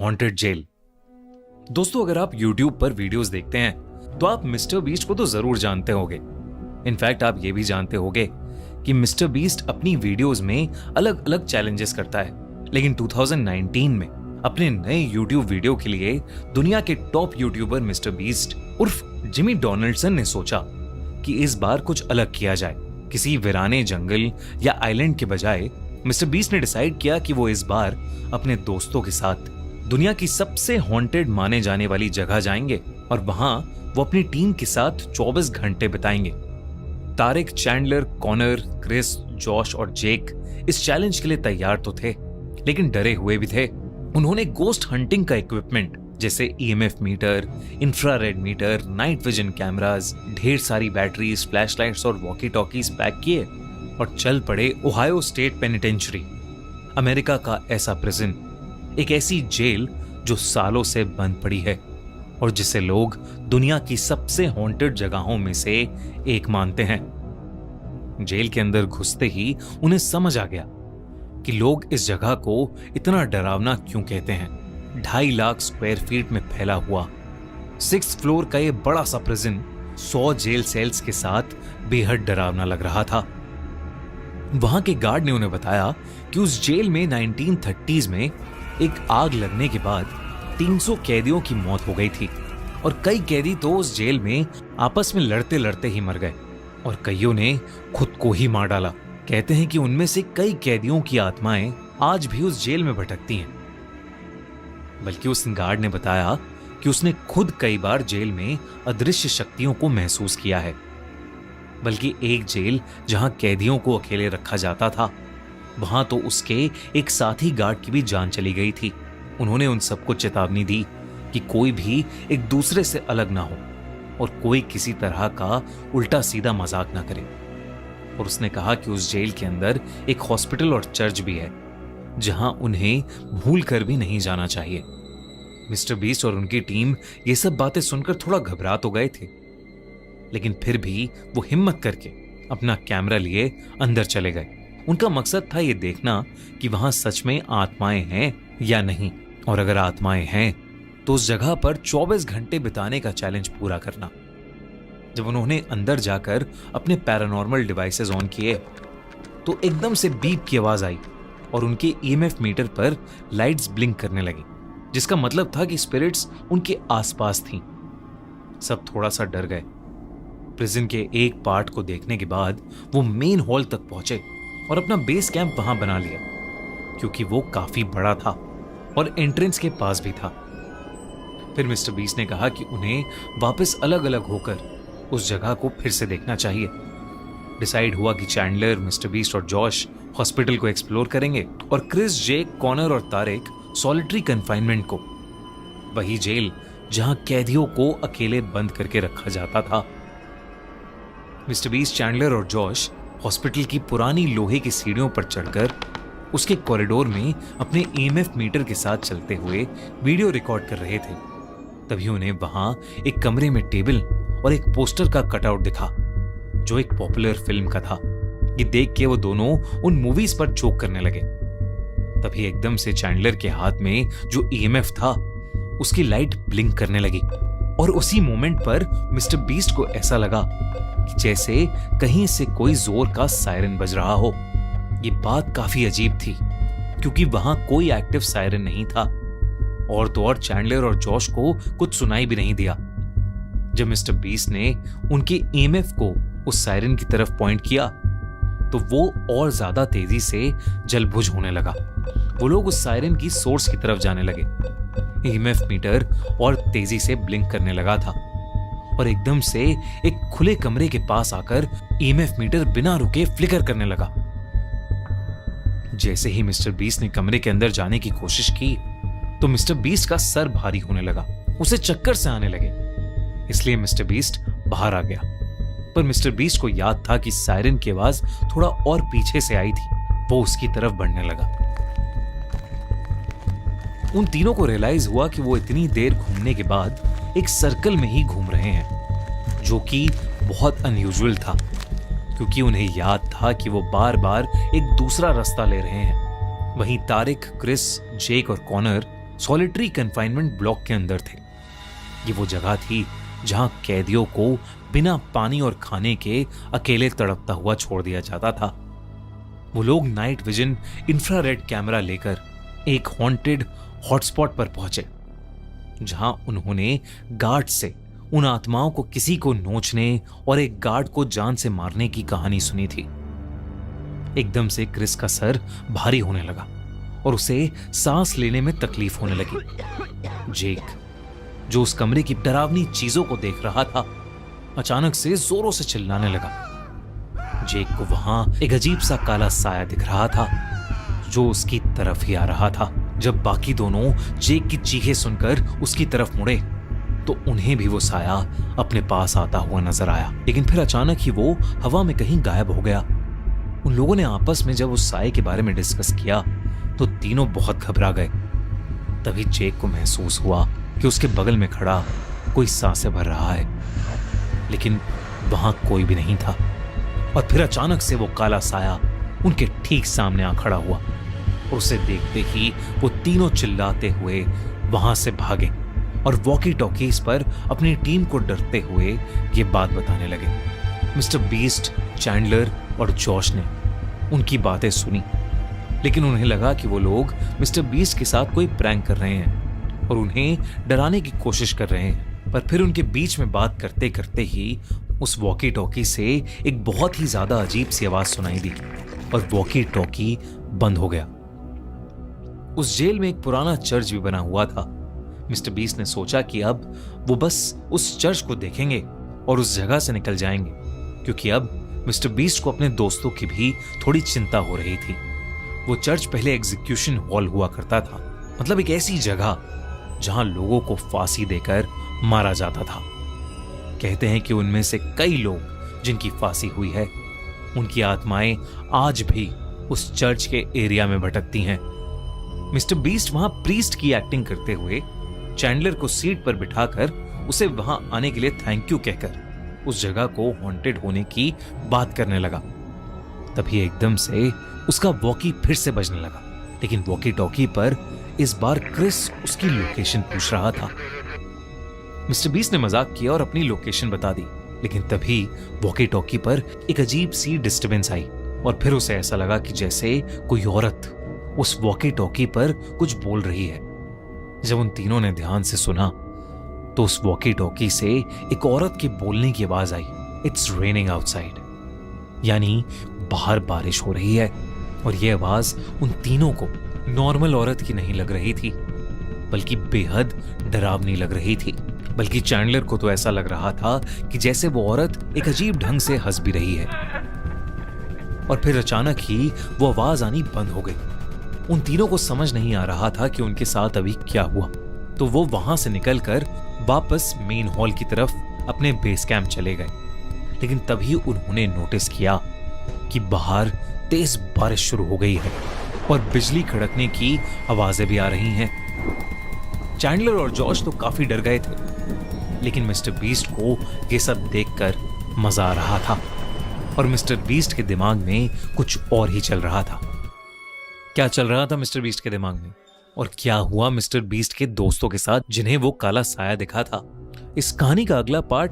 Haunted jail. दोस्तों, अगर आप YouTube पर वीडियोस देखते हैं तो आप मिस्टर बीस्ट को तो जरूर जानते होंगे। इनफैक्ट आप ये भी जानते होंगे कि मिस्टर बीस्ट अपनी वीडियोस में अलग अलग चैलेंजेस करता है। लेकिन 2019 में अपने नए YouTube वीडियो के लिए दुनिया के टॉप यूट्यूबर मिस्टर बीस्ट उर्फ जिमी डोनाल्डसन ने सोचा कि इस बार कुछ अलग किया जाए। किसी वीराने जंगल या आइलैंड के बजाय मिस्टर बीस्ट ने डिसाइड किया कि वो इस बार अपने दोस्तों के साथ दुनिया की सबसे हॉन्टेड माने जाने वाली जगह जाएंगे और वहां वो अपनी टीम के साथ 24 घंटे बिताएंगे। Tariq, Chandler, Connor, Chris, Josh और जेक इस चैलेंज के लिए तैयार तो थे, लेकिन डरे हुए भी थे। उन्होंने गोस्ट हंटिंग का इक्विपमेंट जैसे EMF meter, infrared meter, night vision cameras, ढेर सारी बैटरीज, फ्लैशलाइट्स और वॉकी टॉकीज पैक किए और चल पड़े ओहायो स्टेट पेनिटेंशियरी, अमेरिका का ऐसा प्रिजन, एक ऐसी जेल जो सालों से बंद पड़ी है और जिसे लोग दुनिया की सबसे हॉन्टेड जगहों में से एक मानते हैं। जेल के अंदर घुसते ही उन्हें समझ आ गया कि लोग इस जगह को इतना डरावना क्यों कहते हैं। 2.5 लाख स्क्वायर फीट में फैला हुआ 6th फ्लोर का ये बड़ा सा प्रिजन 100 जेल सेल्स के साथ बेहद डरावना लग रहा था। वहां के गार्ड ने उन्हें बताया कि उस जेल में 1930s में एक आग लगने के बाद 300 कैदियों की मौत हो गई थी और कई कैदी तो उस जेल में आपस में लड़ते लड़ते ही मर गए और कईयों ने खुद को ही मार डाला। कहते हैं कि उनमें से कई कैदियों की आत्माएं आज भी उस जेल में भटकती हैं। बल्कि उस गार्ड ने बताया कि उसने खुद कई बार जेल में अदृश्य शक्तियों को महसूस किया है। बल्कि एक जेल जहां कैदियों को अकेले रखा जाता था, वहां तो उसके एक साथी गार्ड की भी जान चली गई थी। उन्होंने उन सबको चेतावनी दी कि कोई भी एक दूसरे से अलग ना हो और कोई किसी तरह का उल्टा सीधा मजाक ना करे। और उसने कहा कि उस जेल के अंदर एक हॉस्पिटल और चर्च भी है जहां उन्हें भूल कर भी नहीं जाना चाहिए। मिस्टर बीस्ट और उनकी टीम ये सब बातें सुनकर थोड़ा घबरा तो गए थे, लेकिन फिर भी वो हिम्मत करके अपना कैमरा लिए अंदर चले गए। उनका मकसद था ये देखना कि वहां सच में आत्माएं हैं या नहीं, और अगर आत्माएं हैं तो उस जगह पर 24 घंटे बिताने का चैलेंज पूरा करना। जब उन्होंने अंदर जाकर अपने पैरानॉर्मल डिवाइसेस ऑन किए तो एकदम से बीप की आवाज आई और उनके EMF मीटर पर लाइट्स ब्लिंक करने लगी, जिसका मतलब था कि स्पिरिट्स उनके आसपास थीं। सब थोड़ा सा डर गए। प्रिजन के एक पार्ट को देखने के बाद वो मेन हॉल तक पहुंचे और अपना बेस कैंप वहां बना लिया, क्योंकि वो काफी बड़ा था और एंट्रेंस के पास भी था। फिर मिस्टर बीस्ट ने कहा कि उन्हें वापस अलग अलग होकर उस जगह को फिर से देखना चाहिए। डिसाइड हुआ कि चैंडलर, मिस्टर बीस्ट और जॉश हॉस्पिटल को एक्सप्लोर करेंगे और क्रिस, जेक, कॉनर और तारिक सॉलिटरी कन्फाइनमेंट को, वही जेल जहां कैदियों को अकेले बंद करके रखा जाता था। मिस्टर बीस्ट, चैंडलर और जॉश हॉस्पिटल की पुरानी लोहे की सीढ़ियों पर चढ़कर उसके कॉरिडोर में अपने EMF मीटर के साथ चलते हुए वीडियो रिकॉर्ड कर रहे थे। तभी उन्हें वहां एक कमरे में टेबल और एक पोस्टर का कटआउट दिखा जो एक पॉपुलर फिल्म का था। ये देख के वो दोनों उन मूवीज पर जोक करने लगे। तभी एकदम से चैंडलर के हाथ में जो EMF था उसकी लाइट ब्लिंक करने लगी और उसी मोमेंट पर मिस्टर बीस्ट को ऐसा लगा कि जैसे कहीं से कोई जोर का सायरन बज रहा हो। ये बात काफी अजीब थी क्योंकि वहां कोई एक्टिव सायरन नहीं था और तो और चैंडलर और जॉश को कुछ सुनाई भी नहीं दिया। जब मिस्टर बीस्ट ने उनके EMF को उस सायरन की तरफ पॉइंट किया तो वो और ज्यादा तेजी से जलबुझ होने लगा। वो लोग उस सायरन की सोर्स की तरफ जाने लगे। EMF मीटर और तेजी से ब्लिंक करने लगा था और एकदम से एक खुले कमरे के पास आकर EMF मीटर बिना रुके फ्लिकर करने लगा। जैसे ही मिस्टर बीस्ट ने कमरे के अंदर जाने की कोशिश की तो मिस्टर बीस्ट का सर भारी होने लगा, उसे चक्कर से आने लगे। इसलिए मिस्टर बीस्ट बाहर आ गया, पर मिस्टर बीस्ट को याद था कि सायरन की आवाज थोड़ा और पीछे से आई थी। वो उसकी तरफ बढ़ने लगा। उन तीनों को रियलाइज हुआ कि वो इतनी देर घूमने के बाद एक सर्कल में ही घूम रहे हैं, जो कि बहुत अनयूजुअल था क्योंकि उन्हें याद था कि वो बार बार एक दूसरा रास्ता ले रहे हैं। वहीं तारिक, क्रिस, जेक और कॉनर सॉलिटरी कन्फाइनमेंट ब्लॉक के अंदर थे। ये वो जगह थी जहां कैदियों को बिना पानी और खाने के अकेले तड़पता हुआ छोड़ दिया जाता था। वो लोग नाइट विजन इंफ्रारेड कैमरा लेकर एक हॉन्टेड हॉटस्पॉट पर पहुंचे, जहां उन्होंने गार्ड से उन आत्माओं को किसी को नोचने और एक गार्ड को जान से मारने की कहानी सुनी थी। एकदम से क्रिस का सर भारी होने लगा और उसे सांस लेने में तकलीफ होने लगी। जेक, जो उस कमरे की डरावनी चीजों को देख रहा था, अचानक से जोरों से चिल्लाने लगा। जेक को वहां एक अजीब सा काला साया दिख रहा था जो उसकी तरफ ही आ रहा था। जब बाकी दोनों जेक की चीखें सुनकर उसकी तरफ मुड़े तो उन्हें भी वो साया अपने पास आता हुआ नजर आया, लेकिन फिर अचानक ही वो हवा में कहीं गायब हो गया। उन लोगों ने आपस में जब उस साये के बारे में डिस्कस किया तो तीनों बहुत घबरा गए। तभी जेक को महसूस हुआ कि उसके बगल में खड़ा कोई सांसें भर रहा है, लेकिन वहां कोई भी नहीं था। और फिर अचानक से वो काला साया उनके ठीक सामने आ खड़ा हुआ और उसे देखते ही वो तीनों चिल्लाते हुए वहां से भागे और वॉकी टॉकीज पर अपनी टीम को डरते हुए ये बात बताने लगे। मिस्टर बीस्ट, चैंडलर और जॉश ने उनकी बातें सुनी, लेकिन उन्हें लगा कि वो लोग मिस्टर बीस्ट के साथ कोई प्रैंक कर रहे हैं और उन्हें डराने की कोशिश कर रहे हैं। पर फिर उनके बीच में बात करते करते ही उस वॉकी टॉकी से एक बहुत ही ज्यादा अजीब सी आवाज सुनाई दी और वॉकी टॉकी बंद हो गया। उस जेल में एक पुराना चर्च भी बना हुआ था। मिस्टर बीस्ट ने सोचा कि अब वो बस उस चर्च को देखेंगे और उस जगह से निकल जाएंगे, क्योंकि अब मिस्टर बीस्ट को अपने दोस्तों की भी थोड़ी चिंता हो रही थी। वो चर्च पहले एग्जीक्यूशन हॉल हुआ करता था, मतलब एक ऐसी जगह जहां लोगों को फांसी देकर मारा जाता था। कहते हैं कि उनमें से कई लोग जिनकी फांसी हुई है, उनकी आत्माएं आज भी उस चर्च के एरिया में भटकती हैं। मिस्टर बीस्ट वहां प्रीस्ट की एक्टिंग करते हुए चैंडलर को सीट पर बिठाकर उसे वहां आने के लिए थैंक यू कहकर उस जगह को हॉन्टेड होने की बात करने लगा। तभी एकदम से उसका वॉकी फिर से बजने लगा, लेकिन वॉकी टॉकी पर इस बार क्रिस उसकी लोकेशन पूछ रहा था। मिस्टर बीस्ट ने मजाक किया और अपनी लोकेशन बता दी, लेकिन तभी वॉकी टॉकी पर एक अजीब सी डिस्टरबेंस आई और फिर उसे ऐसा लगा कि जैसे कोई औरत उस वॉकी टॉकी पर कुछ बोल रही है। जब उन तीनों ने ध्यान से सुना तो उस वॉकी टॉकी से एक औरत के बोलने की आवाज आई, इट्स रेनिंग आउटसाइड, यानी बाहर बारिश हो रही है। और यह आवाज उन तीनों को नॉर्मल औरत की नहीं लग रही थी, बल्कि बेहद डरावनी लग रही थी। बल्कि चैंडलर को तो ऐसा लग रहा था कि जैसे वो औरत एक अजीब ढंग से हंस भी रही है। और फिर अचानक ही वो आवाज आनी बंद हो गई। उन तीनों को समझ नहीं आ रहा था कि उनके साथ अभी क्या हुआ, तो वो वहां से निकलकर वापस मेन हॉल की तरफ अपने बेस कैंप चले गए। लेकिन तभी उन्होंने नोटिस किया कि बाहर तेज बारिश शुरू हो गई है और बिजली कड़कने की आवाजें भी आ रही हैं। चैंडलर और जॉश तो काफी डर गए थे, लेकिन मिस्टर बीस्ट को ये सब देखकर मजा आ रहा था और मिस्टर बीस्ट के दिमाग में कुछ और ही चल रहा था। क्या चल रहा था मिस्टर बीस्ट के दिमाग में और क्या हुआ मिस्टर बीस्ट के दोस्तों के साथ जिन्हें वो काला साया दिखा था? इस कहानी का अगला पार्ट